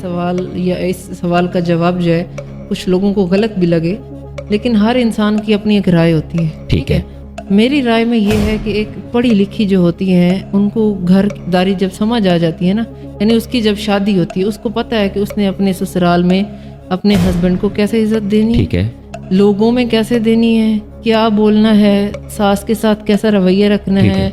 سوال یا اس سوال کا جواب جو ہے کچھ لوگوں کو غلط بھی لگے، لیکن ہر انسان کی اپنی ایک رائے ہوتی ہے. ٹھیک ہے. میری رائے میں یہ ہے کہ ایک پڑھی لکھی جو ہوتی ہیں ان کو گھر داری جب سمجھ آ جاتی ہے نا، یعنی اس کی جب شادی ہوتی ہے اس کو پتہ ہے کہ اس نے اپنے سسرال میں اپنے ہسبینڈ کو کیسے عزت دینی ہے، ٹھیک ہے، لوگوں میں کیسے دینی ہے، کیا بولنا ہے، ساس کے ساتھ کیسا رویہ رکھنا ہے،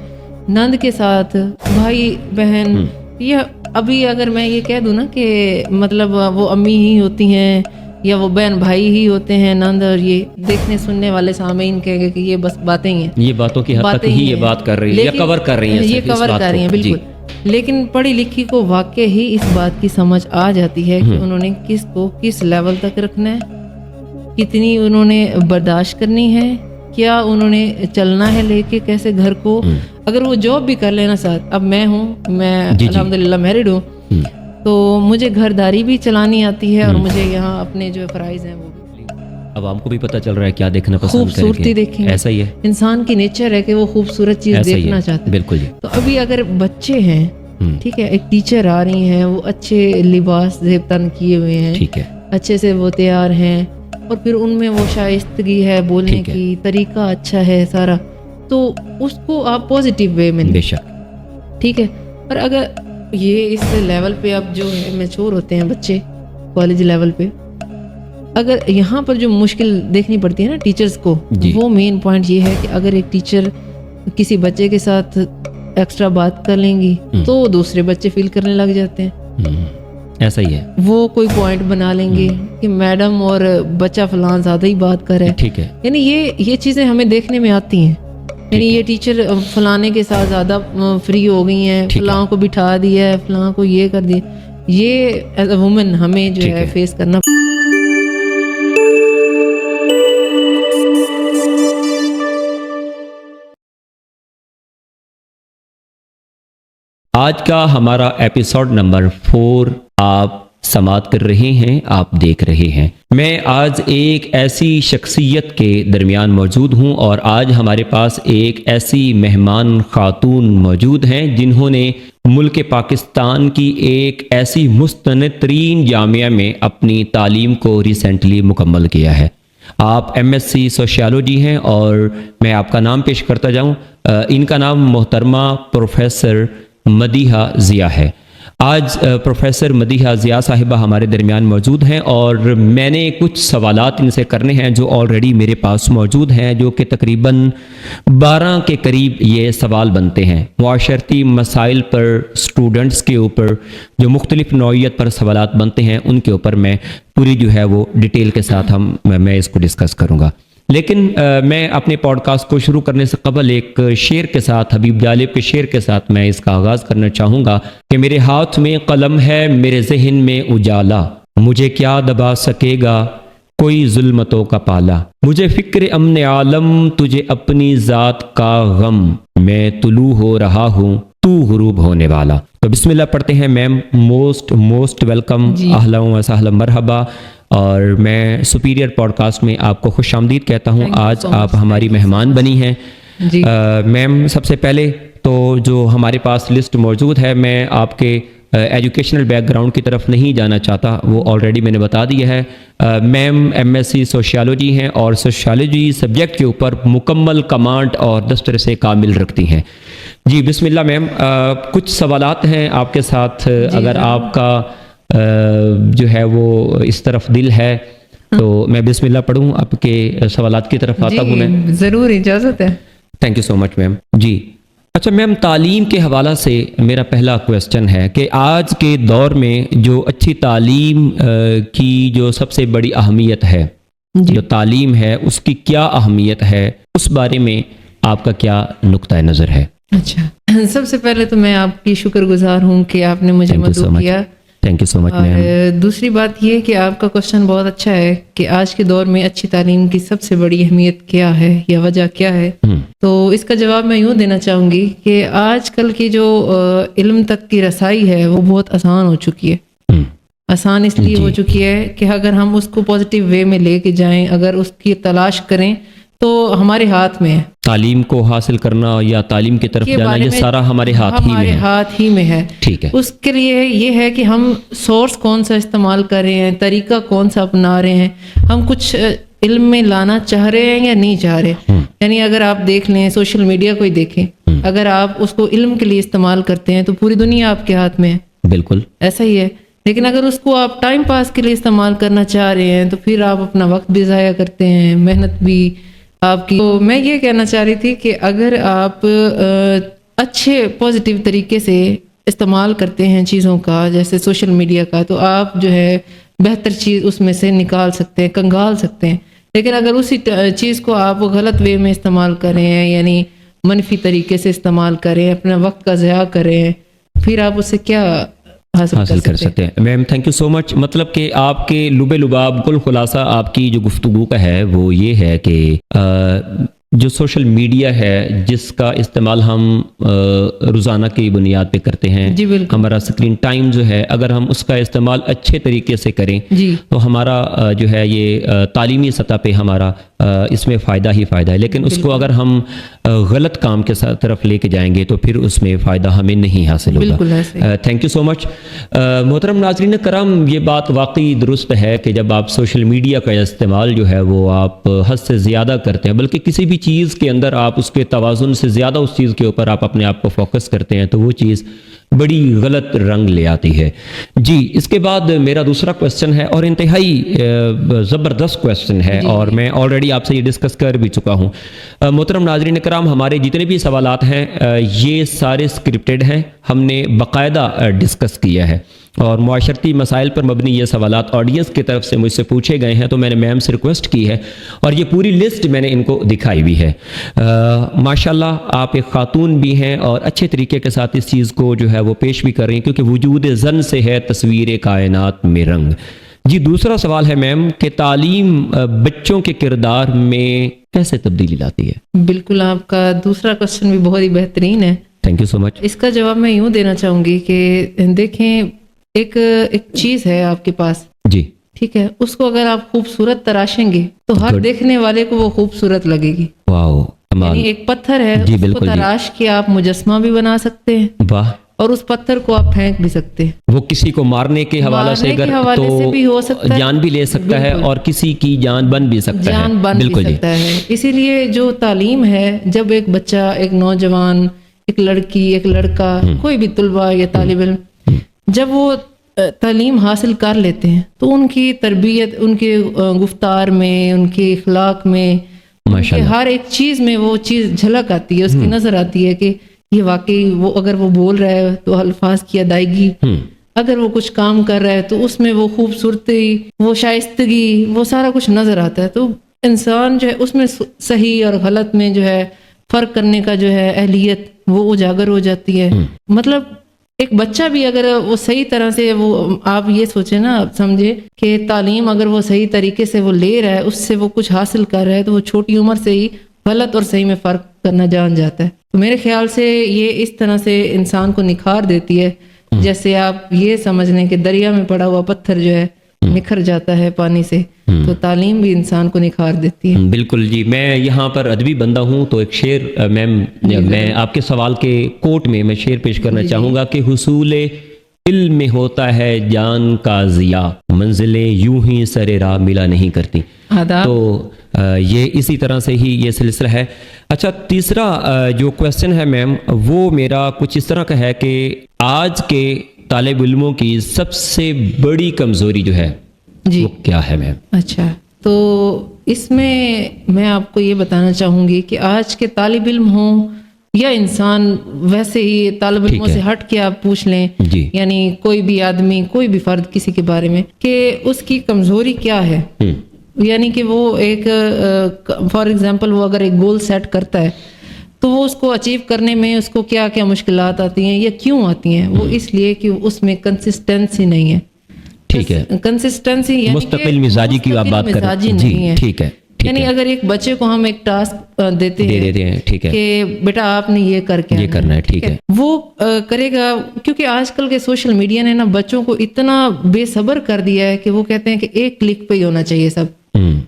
نند کے ساتھ، بھائی بہن. یہ ابھی اگر میں یہ کہہ دوں نا کہ مطلب وہ امی ہی ہوتی ہیں یا وہ بہن بھائی ہی ہوتے ہیں نند، اور یہ دیکھنے سننے والے سامعین کہے گے کہ یہ بس باتیں ہی ہیں، یہ باتوں کی حد تک ہی یہ بات کر رہی ہے یا کور کر رہی ہیں، یہ کور کر رہی ہیں بالکل. لیکن پڑھی لکھی کو واقع ہی اس بات کی سمجھ آ جاتی ہے کہ انہوں نے کس کو کس لیول تک رکھنا ہے، کتنی انہوں نے برداشت کرنی ہے، کیا انہوں نے چلنا ہے لے کے کیسے گھر کو. اگر وہ جاب بھی کر لینا ساتھ، اب میں الحمدللہ میرڈ ہوں، تو مجھے گھرداری بھی چلانی آتی ہے اور مجھے یہاں اپنے جو فرائض ہیں وہ عوام کو بھی پتہ چل رہا ہے کیا دیکھنا پسند کریں گے. خوبصورتی دیکھیں، ایسا ہی ہے، انسان کی نیچر ہے کہ وہ خوبصورت چیز دیکھنا چاہتے ہیں. بالکل جی. تو ابھی اگر بچے ہیں، ٹھیک ہے، ایک ٹیچر آ رہی ہیں، وہ اچھے لباس زیب تن کیے ہوئے ہیں، ٹھیک ہے، اچھے سے وہ تیار ہیں، اور پھر ان میں وہ شائستگی ہے، بولنے کی طریقہ اچھا ہے سارا، تو اس کو آپ پازیٹیو وے میں بے شک، ٹھیک ہے. اور اگر یہ اس لیول پہ اب جو ہے میچور ہوتے ہیں بچے کالج لیول پہ، اگر یہاں پر جو مشکل دیکھنی پڑتی ہے نا ٹیچرز کو، وہ مین پوائنٹ یہ ہے کہ اگر ایک ٹیچر کسی بچے کے ساتھ ایکسٹرا بات کر لیں گی تو دوسرے بچے فیل کرنے لگ جاتے ہیں. ایسا ہی ہے، وہ کوئی پوائنٹ بنا لیں گے کہ میڈم اور بچہ فلاں زیادہ ہی بات کر رہا ہے. ٹھیک ہے، یعنی یہ چیزیں ہمیں دیکھنے میں آتی ہیں. یعنی یہ ٹیچر فلانے کے ساتھ زیادہ فری ہو گئی ہیں، فلاں کو بٹھا دیا ہے، فلاں کو یہ کر دیا. یہ ایز اے وومن ہمیں جو ہے فیس کرنا. آج کا ہمارا ایپیسوڈ نمبر 4 آپ سماعت کر رہے ہیں، آپ دیکھ رہے ہیں. میں آج ایک ایسی شخصیت کے درمیان موجود ہوں اور آج ہمارے پاس ایک ایسی مہمان خاتون موجود ہیں جنہوں نے ملک پاکستان کی ایک ایسی مستند ترین جامعہ میں اپنی تعلیم کو ریسنٹلی مکمل کیا ہے. آپ MSc سوشیالوجی ہیں اور میں آپ کا نام پیش کرتا جاؤں. ان کا نام محترمہ پروفیسر مدیحہ ضیاء ہے. آج پروفیسر مدیحہ ضیاء صاحبہ ہمارے درمیان موجود ہیں اور میں نے کچھ سوالات ان سے کرنے ہیں جو آلریڈی میرے پاس موجود ہیں، جو کہ تقریباً 12 کے قریب یہ سوال بنتے ہیں. معاشرتی مسائل پر، اسٹوڈنٹس کے اوپر جو مختلف نوعیت پر سوالات بنتے ہیں ان کے اوپر میں پوری جو ہے وہ ڈیٹیل کے ساتھ میں اس کو ڈسکس کروں گا. لیکن میں اپنے پوڈ کاسٹ کو شروع کرنے سے قبل ایک شعر کے ساتھ، حبیب جالب کے شعر کے ساتھ میں اس کا آغاز کرنا چاہوں گا کہ میرے ہاتھ میں قلم ہے، میرے ذہن میں اجالا، مجھے کیا دبا سکے گا کوئی ظلمتوں کا پالا، مجھے فکر امن عالم تجھے اپنی ذات کا غم، میں طلوع ہو رہا ہوں تو غروب ہونے والا. تو بسم اللہ پڑھتے ہیں. میم موسٹ ویلکم، اہلا و سہلا مرحبا. اور میں سپیریئر پوڈ کاسٹ میں آپ کو خوش آمدید کہتا ہوں. آج آپ ہماری مہمان بنی ہیں. میم سب سے پہلے تو جو ہمارے پاس لسٹ موجود ہے، میں آپ کے ایجوکیشنل بیک گراؤنڈ کی طرف نہیں جانا چاہتا، وہ آلریڈی میں نے بتا دیا ہے. میم MSc سوشیالوجی ہیں اور سوشیالوجی سبجیکٹ کے اوپر مکمل کمانڈ اور دسترس کامل رکھتی ہیں. جی بسم اللہ میم. کچھ سوالات ہیں آپ کے ساتھ، اگر آپ کا جو ہے وہ اس طرف دل ہے تو میں بسم اللہ پڑھوں، آپ کے سوالات کی طرف آتا ہوں. میں ضرور، اجازت ہے. تھینک یو سو مچ میم. جی اچھا میم، تعلیم کے حوالہ سے میرا پہلا کویسچن ہے کہ آج کے دور میں جو اچھی تعلیم کی جو سب سے بڑی اہمیت ہے، جو تعلیم ہے اس کی کیا اہمیت ہے، اس بارے میں آپ کا کیا نقطہ نظر ہے؟ اچھا، سب سے پہلے تو میں آپ کی شکر گزار ہوں کہ آپ نے مجھے مدعو کیا. تھینک یو سو مچ میم. دوسری بات یہ کہ آپ کا کوشچن بہت اچھا ہے کہ آج کے دور میں اچھی تعلیم کی سب سے بڑی اہمیت کیا ہے یا وجہ کیا ہے. تو اس کا جواب میں یوں دینا چاہوں گی کہ آج کل کی جو علم تک کی رسائی ہے وہ بہت آسان ہو چکی ہے. آسان اس لیے ہو چکی ہے کہ اگر ہم اس کو پازیٹیو وے میں لے کے جائیں، اگر اس کی تلاش کریں तो हमारे हाथ में है। तालीम को हासिल करना या तालीम की तरफ के जाना, बारे ये में सारा हमारे हाथ ही में हमारे है। हाथ ही में है। ठीक है। उसके लिए ये है कि हम सोर्स कौन सा इस्तेमाल कर रहे हैं, तरीका कौन सा अपना रहे हैं, हम कुछ इल्म में लाना चाह रहे हैं या नहीं चाह रहे। यानी अगर आप देख लें, सोशल मीडिया को ही देखें, अगर आप उसको इल्म के लिए इस्तेमाल करते हैं तो पूरी दुनिया आपके हाथ में है। बिल्कुल ऐसा ही है। लेकिन अगर उसको आप टाइम पास के लिए इस्तेमाल करना चाह रहे हैं तो फिर आप अपना वक्त भी ज़ाया करते हैं, मेहनत भी आपकी। तो मैं ये कहना चाह रही थी कि अगर आप अच्छे पॉजिटिव तरीके से इस्तेमाल करते हैं चीज़ों का, जैसे सोशल मीडिया का, तो आप जो है बेहतर चीज़ उसमें से निकाल सकते हैं, कंगाल सकते हैं। लेकिन अगर उसी चीज़ को आप गलत वे में इस्तेमाल करें, यानी मनफी तरीके से इस्तेमाल करें, अपना वक्त का ज़या करें, फिर आप उससे क्या हासिल कर सकते हैं। Ma'am thank you so much. मतलब कि आपके लुबे लुबाब कुल खुलासा आपकी जो गुफ्तगू का है वो ये है कि जो सोशल मीडिया है जिसका इस्तेमाल हम रोज़ाना की बुनियाद पे करते हैं, जी बिल्कुल, हमारा स्क्रीन टाइम जो है अगर हम उसका इस्तेमाल अच्छे तरीके से करें जी तो हमारा जो है ये तालीमी सतह पे हमारा इसमें फ़ायदा ही फ़ायदा है। लेकिन उसको अगर हम गलत काम के तरफ लेके जाएंगे तो फिर उसमें फ़ायदा हमें नहीं हासिल होगा। बिल्कुल ऐसे। Thank you so much. मोहतरम नाज़रीन करम, ये बात वाकई दुरुस्त है कि जब आप सोशल मीडिया का इस्तेमाल जो है वो आप हद से ज़्यादा करते हैं, बल्कि किसी भी चीज़ के अंदर आप उसके तवाज़ुन से ज़्यादा उस चीज़ के ऊपर आप अपने आप को फोकस करते हैं तो वो चीज़ बड़ी गलत रंग ले आती है। जी, इसके बाद मेरा दूसरा क्वेश्चन है और इंतहाई ज़बरदस्त क्वेश्चन है और मैं ऑलरेडी आपसे ये डिस्कस कर भी चुका हूँ। मोहतरम नाज़रीन कराम, हमारे जितने भी सवालात हैं ये सारे स्क्रिप्टेड हैं, हमने बाकायदा डिस्कस किया है और मुआशरती मसाइल पर मबनी ये सवालात ऑडियंस की तरफ से मुझसे पूछे गए हैं, तो मैंने मैम से रिक्वेस्ट की है और ये पूरी लिस्ट मैंने इनको दिखाई भी है। माशाल्लाह आप एक खातून भी हैं और अच्छे तरीके के साथ इस चीज़ को जो है वो पेश भी कर रही हैं, क्योंकि वजूद ज़न से है तस्वीर कायनात में रंग। जी, दूसरा सवाल है मैम कि तालीम बच्चों के किरदार में कैसे तब्दीली लाती है? बिल्कुल, आपका दूसरा क्वेश्चन भी बहुत ही बेहतरीन है। Thank you so much. इसका जवाब मैं यूँ देना चाहूँगी कि देखें, एक चीज़ है आपके पास, जी ठीक है, उसको अगर आप खूबसूरत तराशेंगे तो हर देखने वाले को वो खूबसूरत लगेगी। वाओ, कमाल। यानी एक पत्थर है, जी, उसको बिल्कुल जी। तराश के आप मुजस्मा भी बना सकते हैं वाह। और उस पत्थर को आप फेंक भी सकते हैं। वो किसी को मारने के हवाले से मारने के अगर हवाले से भी हो सकता तो है, जान भी ले सकता है बिल्कुल। और किसी की जान बन भी सकता है। जान बन भी बिल्कुल जी। सकता है। इसीलिए जो तालीम है, जब एक बच्चा, एक नौजवान, एक लड़की, एक लड़का, कोई भी तुलबा या तालिब इल्म जब वो तालीम हासिल कर लेते हैं तो उनकी तरबियत, उनके गुफ्तार में, उनके इखलाक में, उनके हर एक चीज़ में वो चीज़ झलक आती है, उसकी नज़र आती है कि ये वाकई वो, अगर वो बोल रहा है तो अल्फाज की अदायगी, अगर वो कुछ काम कर रहा है तो उसमें वो खूबसूरती, वो शाइस्तगी, वो सारा कुछ नज़र आता है। तो इंसान जो है उसमें सही और गलत में जो है फ़र्क करने का जो है अहलियत वो उजागर हो जाती है। मतलब एक बच्चा भी अगर वो सही तरह से, वो आप ये सोचे ना, आप समझे कि तालीम अगर वो सही तरीके से वो ले रहा है, उससे वो कुछ हासिल कर रहा है, तो वो छोटी उम्र से ही गलत और सही में फ़र्क करना जान जाता है। तो मेरे ख्याल से ये इस तरह से इंसान को निखार देती है, जैसे आप ये समझ लें कि दरिया में पड़ा हुआ पत्थर जो है निखर जाता है पानी से, तो तालीम भी इंसान को निखार देती है। बिल्कुल जी। मैं यहाँ पर अदबी बंदा हूँ तो एक शेर मैम, मैं आपके सवाल के कोट में मैं शेर पेश करना चाहूँगा कि हुसूल इल्म में होता है जान का ज़िया, मंजिलें यूं ही सरे राह मिला नहीं करती। तो ये इसी तरह से ही ये सिलसिला है। अच्छा, तीसरा जो क्वेश्चन है मैम वो मेरा कुछ इस तरह का है कि आज के तालिब इल्मों की सबसे बड़ी कमज़ोरी जो है जी, वो क्या है मैम? अच्छा, तो इसमें मैं आपको ये बताना चाहूँगी कि आज के तालिब इल्म हों या इंसान, वैसे ही तालिब इल्मों से हट के आप पूछ लें, यानी कोई भी आदमी, कोई भी फर्द किसी के बारे में, कि उसकी कमज़ोरी क्या है। यानी कि वो एक फॉर एग्जांपल वो अगर एक गोल सेट करता है तो वो उसको अचीव करने में उसको क्या क्या मुश्किलात आती हैं या क्यों आती हैं, वो इसलिए कि उसमें कंसिस्टेंसी नहीं है। ठीक है, कंसिस्टेंसी मुस्तकिल मिजाजी की आप बात कर रहे हैं। जी, ठीक है। यानी अगर एक बच्चे को हम एक टास्क देते हैं, ठीक है, कि बेटा आपने ये करके ये करना है, ठीक है, वो करेगा। क्योंकि आजकल के सोशल मीडिया ने ना बच्चों को इतना बेसब्र कर दिया है कि वो कहते हैं कि एक क्लिक पे ही होना चाहिए सब।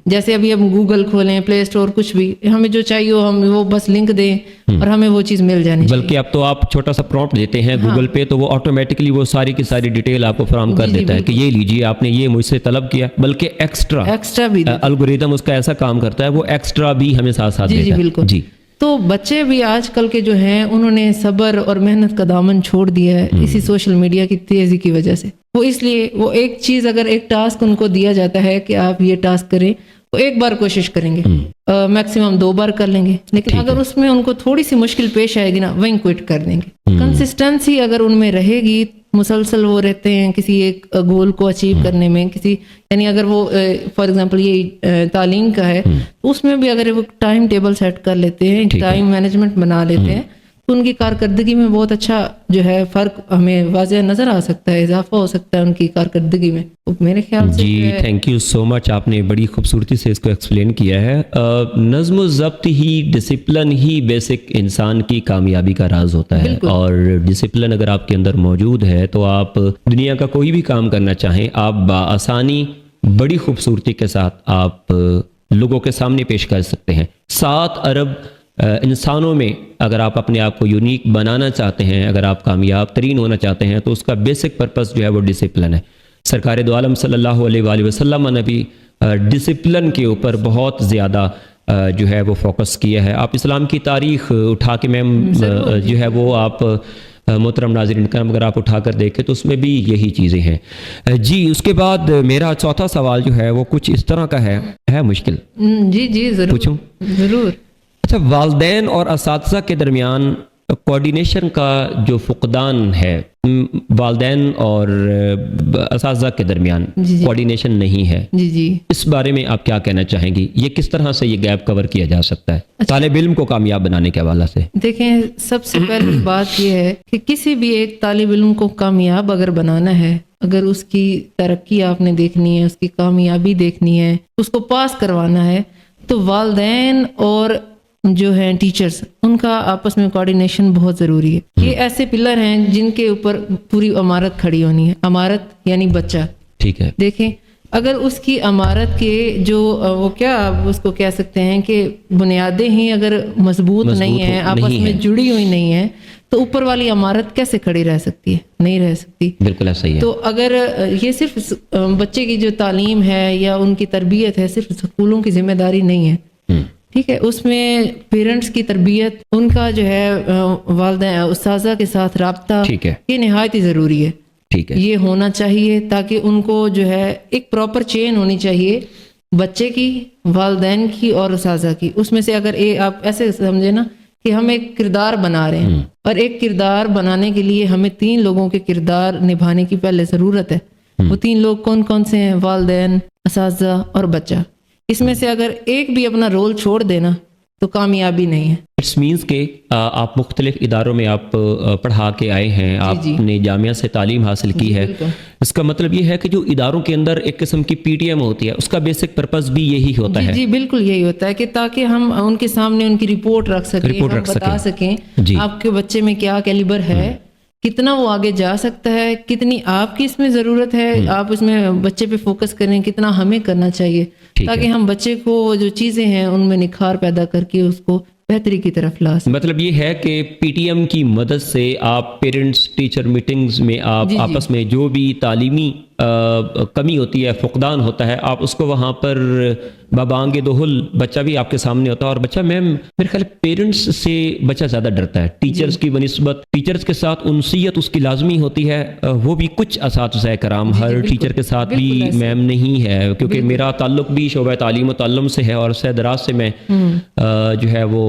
जैसे अभी हम गूगल खोलें, प्ले स्टोर, कुछ भी हमें जो चाहिए हो हम वो बस लिंक दें और हमें वो चीज़ मिल जानी चाहिए। बल्कि अब तो आप छोटा सा प्रॉम्प्ट देते हैं गूगल पे तो वो ऑटोमेटिकली वो सारी की सारी डिटेल आपको फराहम कर देता है कि ये लीजिए आपने ये मुझसे तलब किया, बल्कि एक्स्ट्रा भी एल्गोरिदम उसका ऐसा काम करता है, वो एक्स्ट्रा भी हमें साथ साथ जी देता है। बिल्कुल। जी। तो बच्चे भी आजकल के जो हैं उन्होंने सब्र और मेहनत का दामन छोड़ दिया है इसी सोशल मीडिया की तेजी की वजह से। वो इसलिए वो एक चीज, अगर एक टास्क उनको दिया जाता है कि आप ये टास्क करें, तो एक बार कोशिश करेंगे, मैक्सिमम 2 बार कर लेंगे, लेकिन अगर उसमें उनको थोड़ी सी मुश्किल पेश आएगी ना, वहीं क्विट कर देंगे। कंसिस्टेंसी अगर उनमें रहेगी, मुसलसल वो रहते हैं किसी एक गोल को अचीव करने में, किसी यानी अगर वो फॉर एग्जांपल ये तालीम का है तो उसमें भी अगर वो टाइम टेबल सेट कर लेते हैं, टाइम मैनेजमेंट बना लेते हैं, तो उनकी कारकर्दगी में बहुत अच्छा जो है फर्क हमें वाज़ह नजर आ सकता है, इजाफा हो सकता है उनकी कारकर्दगी में। तो मेरे ख्याल से जी थैंक यू सो मच, आपने बड़ी खूबसूरती से इसको एक्सप्लेन किया है। नज़्म व ज़ब्त ही, डिसिप्लिन ही बेसिक इंसान की कामयाबी का राज होता है, और डिसिप्लिन अगर आपके अंदर मौजूद है तो आप दुनिया का कोई भी काम करना चाहें आप बआसानी बड़ी खूबसूरती के साथ आप लोगों के सामने पेश कर सकते हैं। 7 अरब इंसानों में अगर आप अपने आप को यूनिक बनाना चाहते हैं, अगर आप कामयाब तरीन होना चाहते हैं, तो उसका बेसिक पर्पस जो है वो डिसिप्लिन है। सरकार दो आलम सल्लल्लाहु अलैहि वसल्लम ने भी डिसिप्लिन के ऊपर बहुत ज़्यादा जो है वो फोकस किया है। आप इस्लाम की तारीख़ उठा के मैम जो है वो आप मोहतरम नाज़रीन करम अगर आप उठा कर देखें तो उसमें भी यही चीज़ें हैं। जी उसके बाद मेरा चौथा सवाल जो है वो कुछ इस तरह का है मुश्किल। जी ज़रूर पूछूं। ज़रूर। अच्छा, वालिदैन और असातिज़ा के दरमियान कोऑर्डिनेशन का जो फुकदान है, वालिदैन और असातिज़ा के दरमियान कोऑर्डिनेशन नहीं है, जी इस बारे में आप क्या कहना चाहेंगी? ये किस तरह से ये गैप कवर किया जा सकता है तालिब इल्म को कामयाब बनाने के हवाले से? देखें, सबसे पहली बात यह है कि किसी भी एक तालिब इल्म को कामयाब अगर बनाना है, अगर उसकी तरक्की आपने देखनी है, उसकी कामयाबी देखनी है, उसको पास करवाना है, तो वालिदैन और जो हैं टीचर्स, उनका आपस में कोऑर्डिनेशन बहुत ज़रूरी है। ये ऐसे पिलर हैं जिनके ऊपर पूरी इमारत खड़ी होनी है। इमारत यानी बच्चा, ठीक है। देखें, अगर उसकी इमारत के जो वो क्या आप उसको कह सकते हैं कि बुनियादें ही अगर मजबूत नहीं है, आपस में जुड़ी हुई नहीं है, तो ऊपर वाली इमारत कैसे खड़ी रह सकती है? नहीं रह सकती। बिल्कुल ऐसा ही है। तो अगर ये सिर्फ बच्चे की जो तालीम है या उनकी तरबियत है सिर्फ स्कूलों की जिम्मेदारी नहीं है, ठीक है, उसमें पेरेंट्स की तरबियत, उनका जो है वालिदैन उस्ताज़ा के साथ राब्ता, ठीक है, ये निहायत ही ज़रूरी है। ठीक है, ये होना चाहिए ताकि उनको जो है एक प्रॉपर चेन होनी चाहिए बच्चे की, वालिदैन की और उस्ताज़ा की। उसमें से अगर आप ऐसे समझे ना कि हम एक किरदार बना रहे हैं, और एक किरदार बनाने के लिए हमें 3 लोगों के किरदार निभाने की पहले ज़रूरत है। वो 3 लोग कौन कौन से हैं? वालिदैन, उस्ताज़ा और बच्चा। इसमें से अगर एक भी अपना रोल छोड़ देना तो कामयाबी नहीं है। इट्स मीन्स के आप मुख्तलिफ इदारों में आप पढ़ा के आए हैं, आपने जामिया से तालीम हासिल की है। इसका मतलब ये है कि जो इदारों के अंदर एक किस्म की पीटीएम होती है, उसका बेसिक पर्पस भी यही होता है। जी बिल्कुल यही होता है कि ताकि हम उनके सामने उनकी रिपोर्ट रख सकें, हम बता सकें आपके बच्चे में क्या कैलिबर है, कितना वो आगे जा सकता है, कितनी आपकी इसमें ज़रूरत है, आप इसमें बच्चे पे फोकस करें, कितना हमें करना चाहिए, ताकि हम बच्चे को जो चीज़ें हैं उनमें निखार पैदा करके उसको बेहतरी की तरफ ला सकें। मतलब ये है कि पीटीएम की मदद से आप पेरेंट्स टीचर मीटिंग्स में आप आपस में जो भी तालीमी कमी होती है, फुकदान होता है, आप उसको वहाँ पर बाबांगे दोहल बच्चा भी आपके सामने होता है। और बच्चा मैम मेरे ख्याल पेरेंट्स से बच्चा ज़्यादा डरता है, टीचर्स की बनिस्बत, टीचर्स के साथ उनसियत उसकी लाजमी होती है। वो भी कुछ असातिज़ा कराम हर टीचर के साथ भी मैम नहीं है, क्योंकि मेरा ताल्लुक भी शोबा तालीम व ताल्लुम से है, और सह-दराज से मैं जो है वो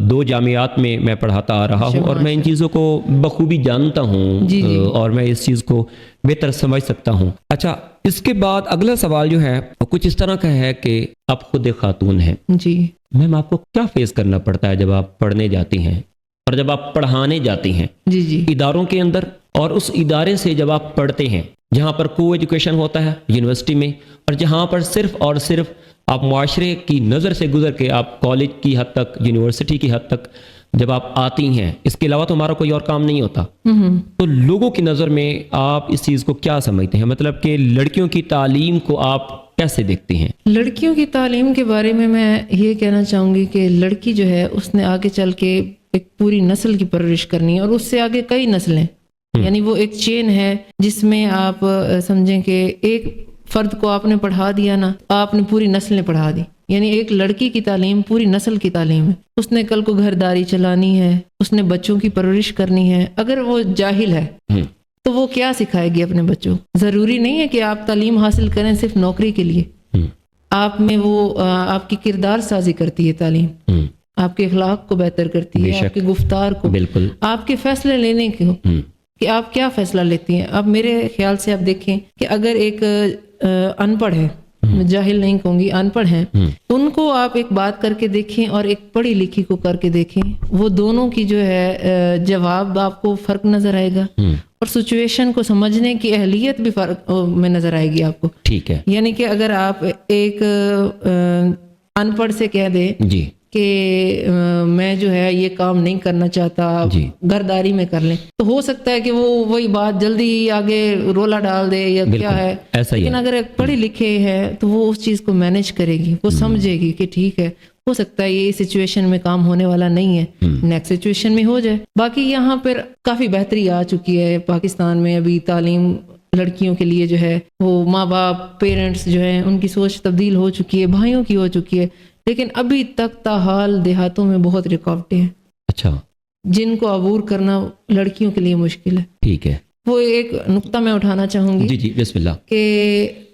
2 जामियात में मैं पढ़ाता आ रहा हूँ, और मैं इन चीज़ों को बखूबी जानता हूँ और मैं इस चीज़ को बेहतर समझ सकता हूँ। अच्छा, इसके बाद अगला सवाल जो है वो कुछ इस तरह का है कि आप खुद एक खातून हैं जी, मैम आपको क्या फेस करना पड़ता है जब आप पढ़ने जाती हैं और जब आप पढ़ाने जाती हैं जी इदारों के अंदर, और उस इदारे से जब आप पढ़ते हैं जहाँ पर को एजुकेशन होता है यूनिवर्सिटी में, और जहाँ पर सिर्फ और सिर्फ आप मुआशरे की नज़र से गुजर के आप कॉलेज की हद तक, यूनिवर्सिटी की हद तक जब आप आती हैं, इसके अलावा तो हमारा कोई और काम नहीं होता, तो लोगों की नज़र में आप इस चीज़ को क्या समझते हैं? मतलब कि लड़कियों की तालीम को आप कैसे देखती हैं? लड़कियों की तालीम के बारे में मैं ये कहना चाहूँगी कि लड़की जो है उसने आगे चल के एक पूरी नस्ल की परवरिश करनी है और उससे आगे कई नस्लें, यानी वो एक चेन है जिसमें आप समझें कि एक फर्द को आपने पढ़ा दिया ना, आपने पूरी नस्लें पढ़ा दी। यानी एक लड़की की तालीम पूरी नस्ल की तालीम है। उसने कल को घरदारी चलानी है, उसने बच्चों की परवरिश करनी है। अगर वो जाहिल है तो वो क्या सिखाएगी अपने बच्चों? जरूरी नहीं है कि आप तालीम हासिल करें सिर्फ नौकरी के लिए। आप में वो आपकी किरदार साजी करती है तालीम, आपके अखलाक को बेहतर करती है, आपके गुफ्तार को, बिल्कुल, आपके फैसले लेने को, कि आप क्या फैसला लेती हैं। अब मेरे ख्याल से आप देखें कि अगर एक अनपढ़ है, मैं जाहिल नहीं कहूंगी, अनपढ़ हैं, उनको आप एक बात करके देखें और एक पढ़ी लिखी को करके देखें, वो दोनों की जो है जवाब आपको फर्क नजर आएगा और सिचुएशन को समझने की अहलियत भी फर्क में नजर आएगी आपको। ठीक है। यानी कि अगर आप एक अनपढ़ से कह दें जी कि मैं जो है ये काम नहीं करना चाहता, घरदारी में कर लें, तो हो सकता है कि वो वही बात जल्दी आगे रोला डाल दे या क्या है। ऐसा ही लेकिन अगर एक पढ़े लिखे है तो वो उस चीज को मैनेज करेगी, वो समझेगी कि ठीक है, हो सकता है ये सिचुएशन में काम होने वाला नहीं है, नेक्स्ट सिचुएशन में हो जाए। बाकी यहाँ पर काफी बेहतरी आ चुकी है पाकिस्तान में। अभी तालीम लड़कियों के लिए जो है वो माँ बाप, पेरेंट्स जो है उनकी सोच तब्दील हो चुकी है, भाइयों की हो चुकी है, लेकिन अभी तक ताहाल देहातों में बहुत रुकावटें हैं। अच्छा, जिनको अबूर करना लड़कियों के लिए मुश्किल है। ठीक है। वो एक नुक्ता मैं उठाना चाहूंगी। जी जी, बिस्मिल्लाह। कि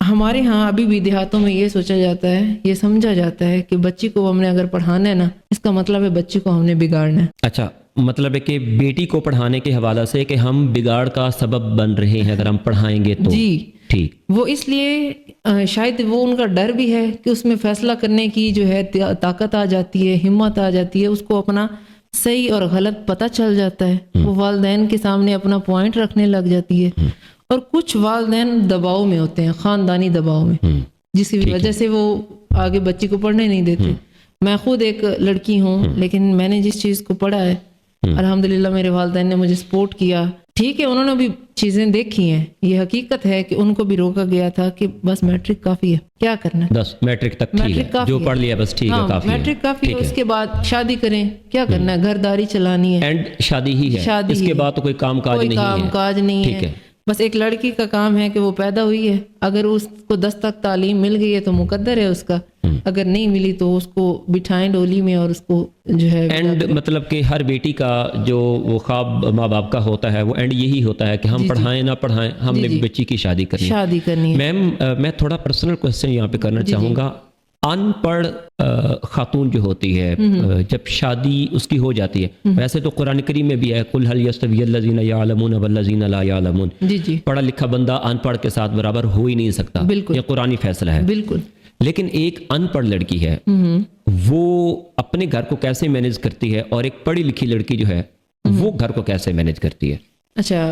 हमारे यहाँ अभी भी देहातों में ये सोचा जाता है, ये समझा जाता है कि बच्ची को हमने अगर पढ़ाना है ना, इसका मतलब है बच्ची को हमने बिगाड़ना है। अच्छा, मतलब है कि बेटी को पढ़ाने के हवाला से कि हम बिगाड़ का सबब बन रहे हैं अगर हम पढ़ाएंगे तो। जी ठीक। वो इसलिए शायद वो उनका डर भी है कि उसमें फैसला करने की जो है ताकत आ जाती है, हिम्मत आ जाती है, उसको अपना सही और गलत पता चल जाता है, वो वालिदैन के सामने अपना पॉइंट रखने लग जाती है। और कुछ वालिदैन दबाव में होते हैं, खानदानी दबाव में, जिसकी वजह से वो आगे बच्ची को पढ़ने नहीं देते। मैं खुद एक लड़की हूँ, लेकिन मैंने जिस चीज़ को पढ़ा है अल्हम्दुलिल्लाह मेरे वालिदैन ने मुझे सपोर्ट किया। ठीक है, उन्होंने भी चीजें देखी हैं, ये हकीकत है कि उनको भी रोका गया था कि बस मैट्रिक काफी है, क्या करना है, बस मैट्रिक तक ठीक है, जो पढ़ लिया बस ठीक है, काफी मैट्रिक काफी है, उसके बाद शादी करें, क्या करना है, घरदारी चलानी है, एंड शादी ही है, इसके बाद तो कोई काम काज नहीं है। बस एक लड़की का काम है कि वो पैदा हुई है, अगर उसको 10 तक तालीम मिल गई है तो मुकद्दर है उसका, अगर नहीं मिली तो उसको बिठाएं डोली में और उसको जो है एंड मतलब कि हर बेटी का जो वो ख्वाब माँ बाप का होता है वो एंड यही होता है कि हम पढ़ाएं ना पढ़ाएं, हमने बच्ची की शादी करनी है। मैम मैं थोड़ा पर्सनल क्वेश्चन यहाँ पे करना चाहूँगा। अनपढ़ खातून जो होती है जब शादी उसकी हो जाती है, वैसे तो कुरान करीम में भी है कुल हल यस्तवील्लज़ीना यअलमून वल्लज़ीना ला यअलमून, पढ़ा लिखा बंदा अनपढ़ के साथ बराबर हो ही नहीं सकता, ये कुरानी फैसला है। बिल्कुल। लेकिन एक अनपढ़ लड़की है वो अपने घर को कैसे मैनेज करती है और एक पढ़ी लिखी लड़की जो है वो घर को कैसे मैनेज करती है? अच्छा,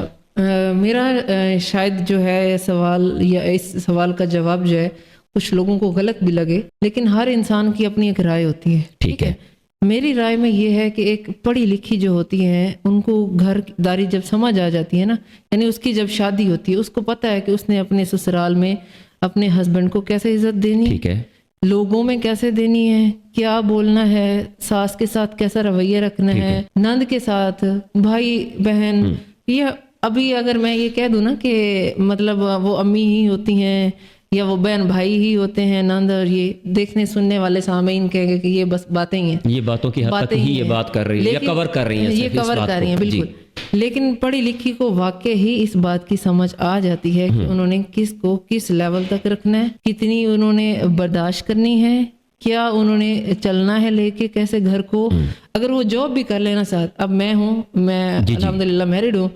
मेरा शायद जो है सवाल या इस सवाल का जवाब जो है कुछ लोगों को गलत भी लगे, लेकिन हर इंसान की अपनी एक राय होती है। ठीक है, मेरी राय में ये है कि एक पढ़ी लिखी जो होती है उनको घरदारी जब समझ आ जाती है ना, यानी उसकी जब शादी होती है उसको पता है कि उसने अपने ससुराल में अपने हस्बैंड को कैसे इज्जत देनी, ठीक है, लोगों में कैसे देनी है, क्या बोलना है, सास के साथ कैसा रवैया रखना है, नंद के साथ, भाई बहन। ये अभी अगर मैं ये कह दूं ना कि मतलब वो अम्मी ही होती हैं या वो बहन भाई ही होते हैं, नंद, और ये देखने सुनने वाले सामईन कहेंगे कि ये बस बातें ही हैं, ये बातों की हद तक ही ये बात कर रही है या कवर कर रही हैं, ये कवर कर रही हैं, बिल्कुल। लेकिन पढ़ी लिखी को वाकई ही इस बात की समझ आ जाती है कि उन्होंने किसको किस लेवल तक रखना है, कितनी उन्होंने बर्दाश्त करनी है, क्या उन्होंने चलना है लेके कैसे घर को। अगर वो जॉब भी कर लेना साथ, अब मैं हूँ, मैं अल्हम्दुलिल्लाह मैरिड हूँ,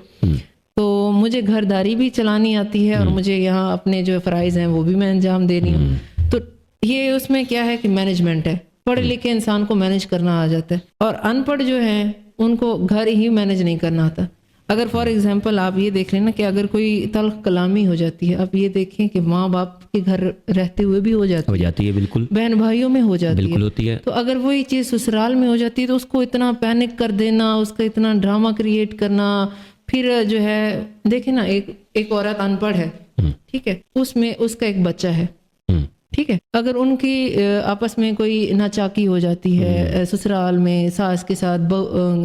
तो मुझे घरदारी भी चलानी आती है और मुझे यहाँ अपने जो फ़राइज़ हैं वो भी मैं अंजाम दे रही हूँ। तो ये उसमें क्या है कि मैनेजमेंट है, पढ़े लिखे इंसान को मैनेज करना आ जाता है, और अनपढ़ जो है उनको घर ही मैनेज नहीं करना आता। अगर फॉर एग्जांपल आप ये देख लें ना कि अगर कोई तल्ख कलामी हो जाती है, आप ये देखें कि माँ बाप के घर रहते हुए भी हो जाती है, बिल्कुल, बहन भाइयों में हो जाती है, तो अगर वही चीज़ ससुराल में हो जाती है तो उसको इतना पैनिक कर देना, उसका इतना ड्रामा क्रिएट करना, फिर जो है देखे ना एक औरत अनपढ़ है, ठीक है, उसमें उसका एक बच्चा है, ٹھیک ہے. اگر ان کی آپس میں کوئی ناچاکی ہو جاتی ہے سسرال میں ساس کے ساتھ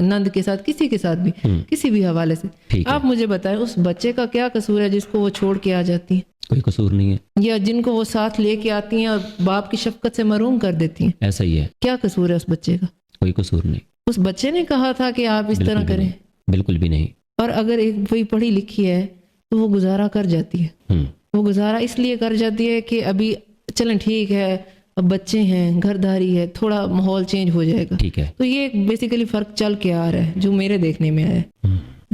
نند کے ساتھ کسی کے ساتھ بھی کسی بھی حوالے سے, آپ مجھے بتائیں اس بچے کا کیا قصور ہے جس کو وہ چھوڑ کے آ جاتی ہیں؟ کوئی قصور نہیں ہے. یا جن کو وہ ساتھ لے کے آتی ہیں اور باپ کی شفقت سے محروم کر دیتی ہیں, ایسا ہی ہے. کیا قصور ہے اس بچے کا؟ کوئی قصور نہیں. اس بچے نے کہا تھا کہ آپ اس طرح کریں؟ بالکل بھی نہیں. اور اگر ایک کوئی پڑھی لکھی ہے تو وہ گزارا کر جاتی ہے. وہ گزارا اس لیے کر جاتی ہے کہ ابھی چلیں ٹھیک ہے, اب بچے ہیں, گھر داری ہے, تھوڑا ماحول چینج ہو جائے گا. ٹھیک ہے. تو یہ بیسیکلی فرق چل کے آ رہا ہے جو میرے دیکھنے میں آیا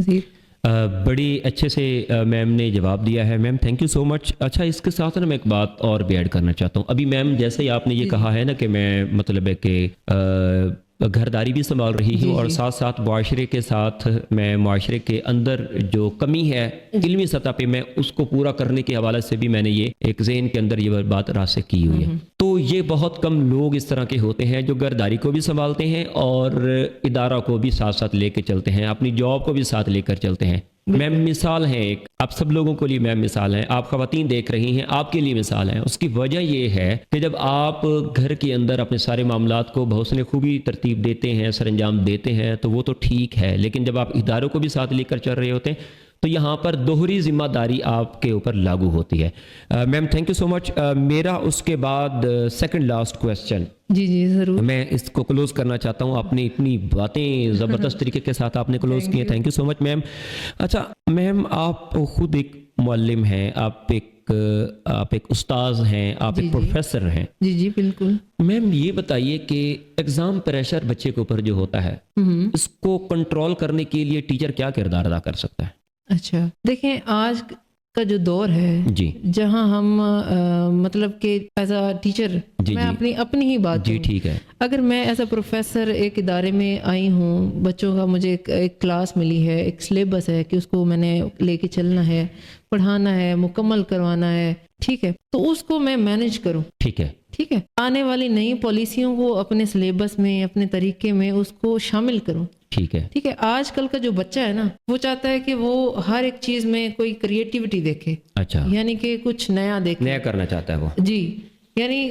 ہے. بڑی اچھے سے میم نے جواب دیا ہے. میم تھینک یو سو مچ. اچھا اس کے ساتھ نا میں ایک بات اور بھی ایڈ کرنا چاہتا ہوں. ابھی میم جیسے ہی آپ نے یہ کہا ہے نا کہ میں مطلب ہے کہ گھرداری بھی سنبھال رہی ہوں اور ساتھ ساتھ معاشرے کے ساتھ میں معاشرے کے اندر جو کمی ہے علمی سطح پہ میں اس کو پورا کرنے کے حوالے سے بھی میں نے یہ ایک ذہن کے اندر یہ بات راسخ کی ہوئی ہے. تو یہ بہت کم لوگ اس طرح کے ہوتے ہیں جو گھرداری کو بھی سنبھالتے ہیں اور ادارہ کو بھی ساتھ ساتھ لے کے چلتے ہیں, اپنی جاب کو بھی ساتھ لے کر چلتے ہیں. میم مثال ہیں ایک, آپ سب لوگوں کے لیے میم مثال ہیں, آپ خواتین دیکھ رہی ہیں آپ کے لیے مثال ہیں. اس کی وجہ یہ ہے کہ جب آپ گھر کے اندر اپنے سارے معاملات کو بہت سے خوبی ترتیب دیتے ہیں, سر انجام دیتے ہیں تو وہ تو ٹھیک ہے, لیکن جب آپ اداروں کو بھی ساتھ لے کر چل رہے ہوتے ہیں تو یہاں پر دوہری ذمہ داری آپ کے اوپر لاگو ہوتی ہے. میم تھینک یو سو مچ. میرا اس کے بعد سیکنڈ لاسٹ کویسچن, جی ضرور, میں اس کو کلوز کرنا چاہتا ہوں. آپ نے اتنی باتیں زبردست طریقے کے ساتھ آپ نے کلوز کی ہیں, تھینک یو سو مچ میم. اچھا میم آپ خود ایک معلم ہیں, آپ ایک استاذ ہیں, آپ ایک پروفیسر ہیں. جی بالکل. میم یہ بتائیے کہ ایگزام پریشر بچے کے اوپر جو ہوتا ہے اس کو کنٹرول کرنے کے لیے ٹیچر کیا کردار ادا کر سکتا ہے؟ اچھا دیکھیں, آج کا جو دور ہے جہاں ہم مطلب کہ ایز اے ٹیچر میں اپنی ہی بات جی ٹھیک ہے, اگر میں ایز اے پروفیسر ایک ادارے میں آئی ہوں, بچوں کا مجھے ایک کلاس ملی ہے, ایک سلیبس ہے کہ اس کو میں نے لے کے چلنا ہے, پڑھانا ہے, مکمل کروانا ہے, ٹھیک ہے, تو اس کو میں مینج کروں. ٹھیک ہے, آنے والی نئی پالیسیوں کو اپنے سلیبس میں اپنے طریقے میں اس کو شامل کروں. ٹھیک ہے. آج کل کا جو بچہ ہے نا وہ چاہتا ہے کہ وہ ہر ایک چیز میں کوئی کریٹیوٹی دیکھے. اچھا, یعنی کہ کچھ نیا دیکھے, نیا کرنا چاہتا ہے وہ. جی, یعنی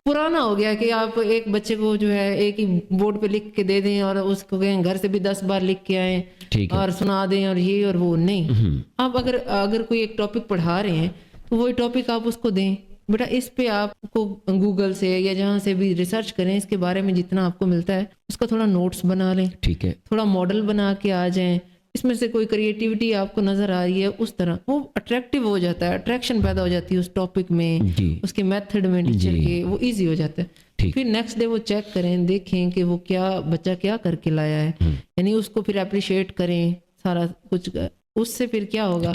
پرانا ہو گیا کہ آپ ایک بچے کو جو ہے ایک ہی بورڈ پہ لکھ کے دے دیں اور اس کو کہیں گھر سے بھی 10 بار لکھ کے آئیں اور سنا دیں اور یہ اور وہ نہیں. آپ اگر کوئی ایک ٹاپک پڑھا رہے ہیں تو وہی ٹاپک آپ اس کو دیں, بیٹا اس پہ آپ کو گوگل سے یا جہاں سے بھی ریسرچ کریں, اس کے بارے میں جتنا آپ کو ملتا ہے اس کا تھوڑا نوٹس بنا لیں. ٹھیک ہے, تھوڑا ماڈل بنا کے آ جائیں, اس میں سے کوئی کریٹیوٹی آپ کو نظر آ رہی ہے اس طرح وہ اٹریکٹیو ہو جاتا ہے, اٹریکشن پیدا ہو جاتی ہے اس ٹاپک میں, اس کے میتھڈ میں ٹیچر کے, وہ ایزی ہو جاتا ہے. پھر نیکسٹ ڈے وہ چیک کریں, دیکھیں کہ وہ بچہ کیا کر کے لایا ہے, یعنی اس کو پھر اپریشیٹ کریں سارا کچھ. اس سے پھر کیا ہوگا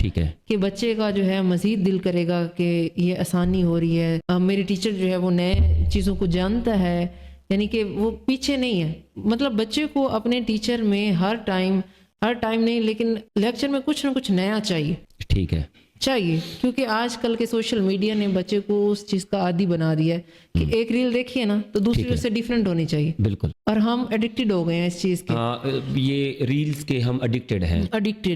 کہ بچے کا جو ہے مزید دل کرے گا کہ یہ آسانی ہو رہی ہے, میری ٹیچر جو ہے وہ نئے چیزوں کو جانتا ہے, یعنی کہ وہ پیچھے نہیں ہے. مطلب بچے کو اپنے ٹیچر میں ہر ٹائم نہیں لیکن لیکچر میں کچھ نہ کچھ نیا چاہیے. ٹھیک ہے, چاہیے, کیونکہ آج کل کے سوشل میڈیا نے بچے کو اس چیز کا عادی بنا دیا ہے کہ ایک ریل دیکھیے نا تو دوسری اس سے ڈیفرنٹ ہونی چاہیے. بالکل, اور ہم ایڈکٹڈ ہو گئے ہیں اس چیز کے. یہ ریلز کے ہم ایڈکٹڈ ہیں,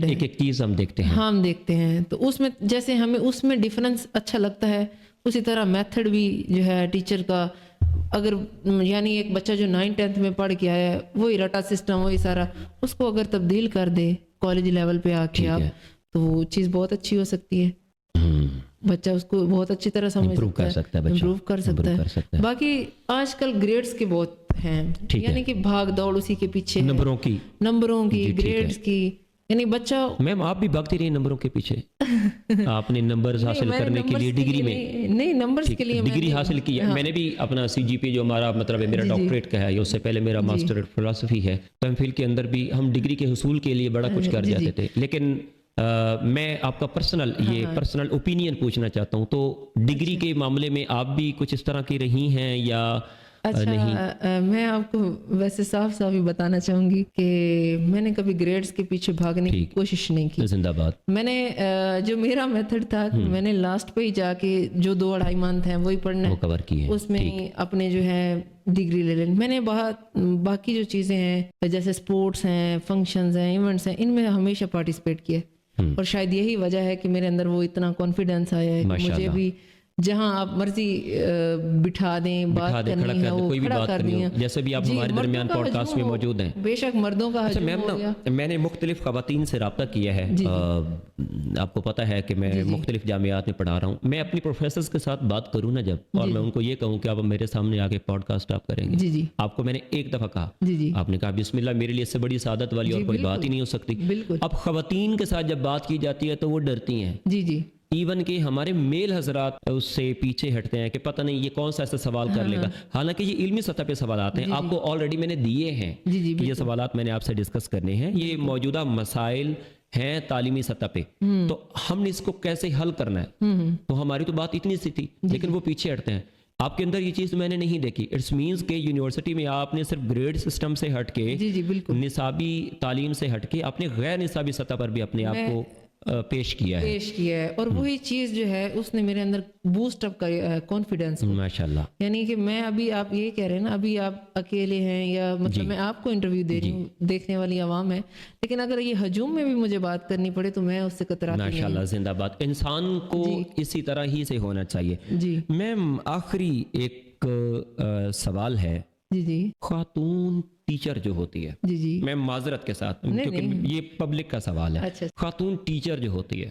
ایک چیز ہم دیکھتے ہیں تو اس میں جیسے ہمیں اس میں ڈفرنس اچھا لگتا ہے, اسی طرح میتھڈ بھی جو ہے ٹیچر کا, اگر یعنی ایک بچہ جو 9th-10th میں پڑھ کے آیا ہے وہی رٹا سسٹم وہی سارا, اس کو اگر تبدیل کر دے کالج لیول پہ آ کے آپ, تو وہ چیز بہت اچھی ہو سکتی ہے. بچہ اس کو بہت اچھی طرح سمجھ سکتا ہے, امپروو کر سکتا ہے. باقی آج کل گریڈز کے بہت ہیں, یعنی کہ بھاگ دوڑ اسی کے پیچھے, نمبروں کی گریڈز کی, یعنی بچہ. میم آپ بھی بھاگتی رہی نمبروں کے پیچھے, آپ نے نمبرز حاصل کرنے کے لیے ڈگری میں نہیں نمبرز کے لیے ڈگری حاصل کی ہے. میں نے بھی اپنا CGPA جو ہمارا مطلب ہے میرا ڈاکٹریٹ کا ہے, اس سے پہلے میرا ماسٹر فلسفی ہے, تو MPhil کے اندر بھی ہم ڈگری کے حصول کے لیے بڑا کچھ کر جاتے تھے. لیکن میں آپ کا پرسنل اوپینین پوچھنا چاہتا ہوں, تو ڈگری کے معاملے میں آپ بھی کچھ اس طرح کی رہی ہیں یا اچھا؟ میں آپ کو ویسے صاف ہی بتانا چاہوں گی کہ میں نے کبھی گریڈز کے پیچھے بھاگنے کی کوشش نہیں کی. زندہ باد. میں نے جو میرا میتھڈ تھا, میں نے لاسٹ پہ ہی جا کے جو 2-2.5 منتھ ہیں وہی پڑھنا ہے, کور کیے, اس میں اپنے جو ہے ڈگری لے لیں. میں نے باقی جو چیزیں ہیں جیسے اسپورٹس ہیں, فنکشنز ہیں, ایونٹس ہیں, ان میں ہمیشہ پارٹیسپیٹ کیا, اور شاید یہی وجہ ہے کہ میرے اندر وہ اتنا کانفیڈینس آیا ہے کہ مجھے بھی جہاں آپ مرضی بٹھا دیں، بات کرنی ہے وہ کوئی بھی کھڑا بات کر کرنی دیں. ہو، جیسے بھی آپ ہمارے درمیان پوڈ کاسٹ میں موجود ہیں. بے شک مردوں کا اچھا ہجوم میم ہو گیا. میں نے مختلف خواتین سے رابطہ کیا ہے، آپ کو پتہ ہے کہ میں مختلف جامعات میں پڑھا رہا ہوں. میں اپنی پروفیسرز کے ساتھ بات کروں نا جب، اور میں ان کو یہ کہوں کہ آپ میرے سامنے آ کے پوڈ کاسٹ آپ کریں گے، آپ کو میں نے ایک دفعہ کہا، آپ نے کہا بسم اللہ، میرے لیے اس سے بڑی سعادت والی اور کوئی بات ہی نہیں ہو سکتی. اب خواتین کے ساتھ جب بات کی جاتی ہے تو وہ ڈرتی ہیں. ایون کہ ہمارے میل حضرات اس سے پیچھے ہٹتے ہیں کہ پتہ نہیں یہ کون سا ایسا سوال کر لے گا. حالانکہ یہ علمی سطح پہ سوالات ہیں، آپ کو آلریڈی میں نے دیے ہیں کہ یہ سوالات میں نے آپ سے ڈسکس کرنے ہیں. یہ موجودہ مسائل ہیں تعلیمی سطح پہ، تو ہم نے اس کو کیسے حل کرنا ہے. تو ہماری تو بات اتنی سی تھی، لیکن وہ پیچھے ہٹتے ہیں. آپ کے اندر یہ چیز میں نے نہیں دیکھی. اٹس مینس کہ یونیورسٹی میں آپ نے صرف گریڈ سسٹم سے ہٹ کے، نصابی تعلیم سے ہٹ کے، اپنے غیر نصابی سطح پر بھی اپنے آپ کو پیش کیا ہے. اور وہی چیز جو ہے اس نے میرے اندر بوسٹ اپ کیا کانفیڈینس. ماشاءاللہ. یعنی کہ میں ابھی، آپ یہ کہہ رہے ہیں نا، ابھی آپ اکیلے ہیں یا مطلب میں آپ کو انٹرویو دے رہی ہوں، دیکھنے والی عوام ہے، لیکن اگر یہ ہجوم میں بھی مجھے بات کرنی پڑے تو میں اس سے کتراتی نہیں. ماشاءاللہ، زندہ باد. انسان کو اسی طرح ہی سے ہونا چاہیے. میم آخری ایک سوال ہے. خاتون ٹیچر جو ہوتی ہے، میں معذرت کے ساتھ کیونکہ یہ پبلک کا سوال ہے، خاتون ٹیچر جو ہوتی ہے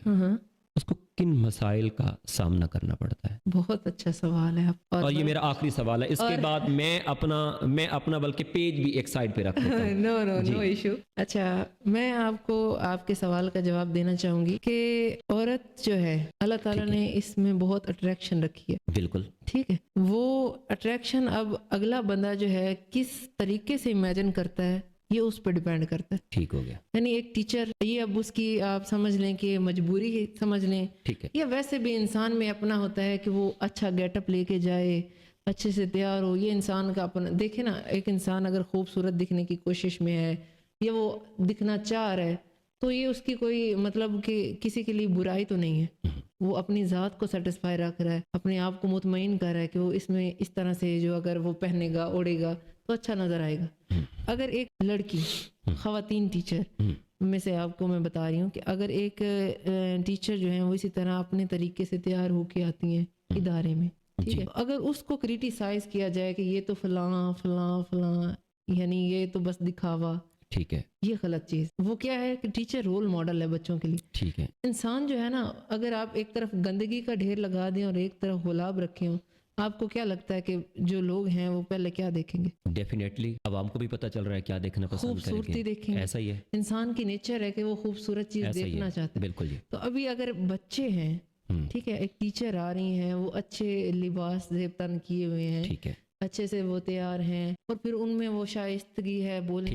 اس کو کن مسائل کا سامنا کرنا پڑتا ہے؟ بہت اچھا سوال ہے. اور یہ میرا آخری سوال ہے، اس کے بعد میں اپنا بلکہ پیج بھی ایک سائڈ پہ رکھ دیتا ہوں. No issue. اچھا، میں آپ کو آپ کے سوال کا جواب دینا چاہوں گی کہ عورت جو ہے اللہ تعالیٰ نے اس میں بہت اٹریکشن رکھی ہے. بالکل ٹھیک ہے. وہ اٹریکشن اب اگلا بندہ جو ہے کس طریقے سے امیجن کرتا ہے یہ اس پہ ڈیپینڈ کرتا ہے. ٹھیک ہو گیا. یعنی ایک ٹیچر، یہ اب اس کی آپ سمجھ لیں کہ مجبوری سمجھ لیں، یا ویسے بھی انسان میں اپنا ہوتا ہے کہ وہ اچھا گیٹ اپ لے کے جائے، اچھے سے تیار ہو. یہ انسان کا اپنا دیکھیں نا، ایک انسان اگر خوبصورت دکھنے کی کوشش میں ہے یا وہ دکھنا چاہ رہا ہے تو یہ اس کی کوئی مطلب کہ کسی کے لیے برائی تو نہیں ہے. وہ اپنی ذات کو سیٹسفائی رکھ رہا ہے، اپنے آپ کو مطمئن کر رہا ہے کہ وہ اس میں اس طرح سے جو اگر وہ پہنے گا، اوڑے گا تو اچھا نظر آئے گا. اگر ایک لڑکی، خواتین ٹیچر میں سے آپ کو میں بتا رہی ہوں کہ اگر ایک ٹیچر جو ہیں وہ اسی طرح اپنے طریقے سے تیار ہو کے آتی ہیں ادارے میں، ٹھیک ہے، اگر اس کو کریٹیسائز کیا جائے کہ یہ تو فلاں فلاں فلاں، یعنی یہ تو بس دکھاوا، ٹھیک ہے، یہ غلط چیز. وہ کیا ہے کہ ٹیچر رول ماڈل ہے بچوں کے لیے. ٹھیک ہے. انسان جو ہے نا، اگر آپ ایک طرف گندگی کا ڈھیر لگا دیں اور ایک طرف گلاب رکھے ہوں، آپ کو کیا لگتا ہے کہ جو لوگ ہیں وہ پہلے کیا دیکھیں گے؟ ڈیفینیٹلی عوام کو بھی پتہ چل رہا ہے کیا دیکھنا پسند کریں گے. خوبصورتی دیکھیں گے. ایسا ہی ہے، انسان کی نیچر ہے کہ وہ خوبصورت چیز دیکھنا چاہتا ہے. بالکل. تو ابھی اگر بچے ہیں، ٹھیک ہے، ایک ٹیچر آ رہی ہیں، وہ اچھے لباس زیب تن کیے ہوئے ہیں، ٹھیک ہے، اچھے سے وہ تیار ہیں، اور پھر ان میں وہ شائستگی ہے بولنے